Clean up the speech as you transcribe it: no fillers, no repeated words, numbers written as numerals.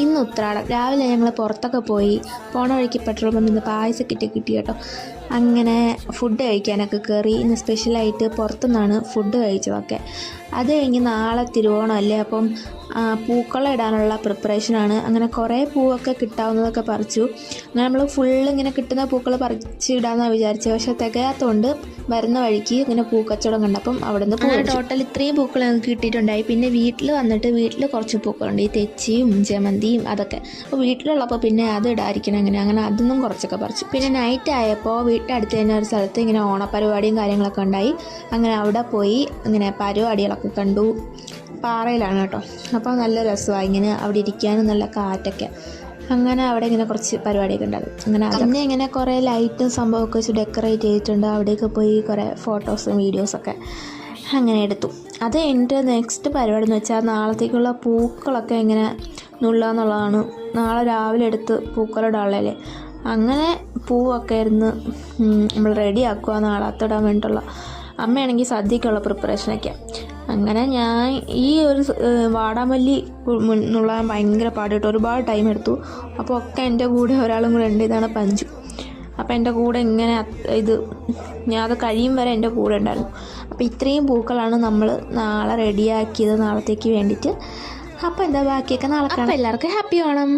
ഇന്ന് ഉത്രാടം. രാവിലെ ഞങ്ങൾ പുറത്തൊക്കെ പോയി. പോണ വഴിക്ക് പെട്രോൾ പമ്പിൽ നിന്ന് പായസം കിട്ടി കേട്ടോ. അങ്ങനെ ഫുഡ് കഴിക്കാനൊക്കെ കയറി. ഇന്ന് സ്പെഷ്യലായിട്ട് പുറത്തുനിന്നാണ് ഫുഡ് കഴിച്ചതൊക്കെ. അത് കഴിഞ്ഞ് നാളെ തിരുവോണമല്ലേ, അപ്പം പൂക്കളം ഇടാനുള്ള പ്രിപ്പറേഷനാണ്. അങ്ങനെ കുറേ പൂവൊക്കെ കിട്ടാവുന്നതൊക്കെ പറിച്ചു. അങ്ങനെ നമ്മൾ ഫുള്ള് ഇങ്ങനെ കിട്ടുന്ന പൂക്കൾ പറിച്ച് ഇടാമെന്നാണ് വിചാരിച്ചത്. പക്ഷേ തികയാത്തതുകൊണ്ട് വരുന്ന വഴിക്ക് ഇങ്ങനെ പൂക്കച്ചവടം കണ്ടപ്പം അവിടെ നിന്ന് പൂവ് ടോട്ടൽ ഇത്രയും പൂക്കൾ ഞങ്ങൾക്ക് കിട്ടിയിട്ടുണ്ടായി. പിന്നെ വീട്ടിൽ വന്നിട്ട് വീട്ടിൽ കുറച്ച് പൂക്കളുണ്ട്, ഈ തെച്ചിയും ജമന്തിയും അതൊക്കെ. അപ്പോൾ വീട്ടിലുള്ളപ്പോൾ പിന്നെ അത് ഇടാതിരിക്കണം അങ്ങനെ അതൊന്നും കുറച്ചൊക്കെ പറിച്ചു. പിന്നെ നൈറ്റ് ആയപ്പോൾ വീട്ടിനടുത്ത് തന്നെ ഒരു സ്ഥലത്ത് ഇങ്ങനെ ഓണപ്പരിപാടിയും കാര്യങ്ങളൊക്കെ ഉണ്ടായി. അങ്ങനെ അവിടെ പോയി ഇങ്ങനെ പരിപാടികളൊക്കെ കണ്ടു. പാറയിലാണ് കേട്ടോ. അപ്പോൾ നല്ല രസമായി ഇങ്ങനെ അവിടെ ഇരിക്കാനും നല്ല കാറ്റൊക്കെ. അങ്ങനെ അവിടെ ഇങ്ങനെ കുറച്ച് പരിപാടിയൊക്കെ ഉണ്ടാകും. അങ്ങനെ ഇങ്ങനെ കുറേ ലൈറ്റും സംഭവമൊക്കെ വെച്ച് ഡെക്കറേറ്റ് ചെയ്തിട്ടുണ്ട്. അവിടെയൊക്കെ പോയി കുറേ ഫോട്ടോസും വീഡിയോസൊക്കെ അങ്ങനെ എടുത്തു. അത് എൻ്റെ നെക്സ്റ്റ് പരിപാടി എന്ന് വെച്ചാൽ നാളത്തേക്കുള്ള പൂക്കളൊക്കെ ഇങ്ങനെ നുള്ളുക എന്നുള്ളതാണ്. നാളെ രാവിലെ എടുത്ത് പൂക്കളിടാനുള്ളതല്ലേ. അങ്ങനെ പൂവൊക്കെ ഇരുന്ന് നമ്മൾ റെഡിയാക്കുക നാളെ അത്തിടാൻ വേണ്ടിയിട്ടുള്ള. അമ്മയാണെങ്കിൽ സദ്യക്കുള്ള പ്രിപ്പറേഷനൊക്കെയാണ്. അങ്ങനെ ഞാൻ ഈ ഒരു വാടാമല്ലി നുള്ളാൻ ഭയങ്കര പാടിട്ട് ഒരുപാട് ടൈം എടുത്തു. അപ്പോൾ ഒക്കെ എൻ്റെ കൂടെ ഒരാളും കൂടെ ഉണ്ട്. ഇതാണ് പഞ്ചു. അപ്പോൾ എൻ്റെ കൂടെ ഇങ്ങനെ ഞാൻ അത് കഴിയും വരെ എൻ്റെ കൂടെ ഉണ്ടായിരുന്നു. അപ്പോൾ ഇത്രയും പൂക്കളാണ് നമ്മൾ നാളെ റെഡിയാക്കിയത് നാളത്തേക്ക് വേണ്ടിയിട്ട്. അപ്പോൾ എന്താ ബാക്കിയൊക്കെ നാളെ കാണാം. എല്ലാവർക്കും ഹാപ്പി ഓണം.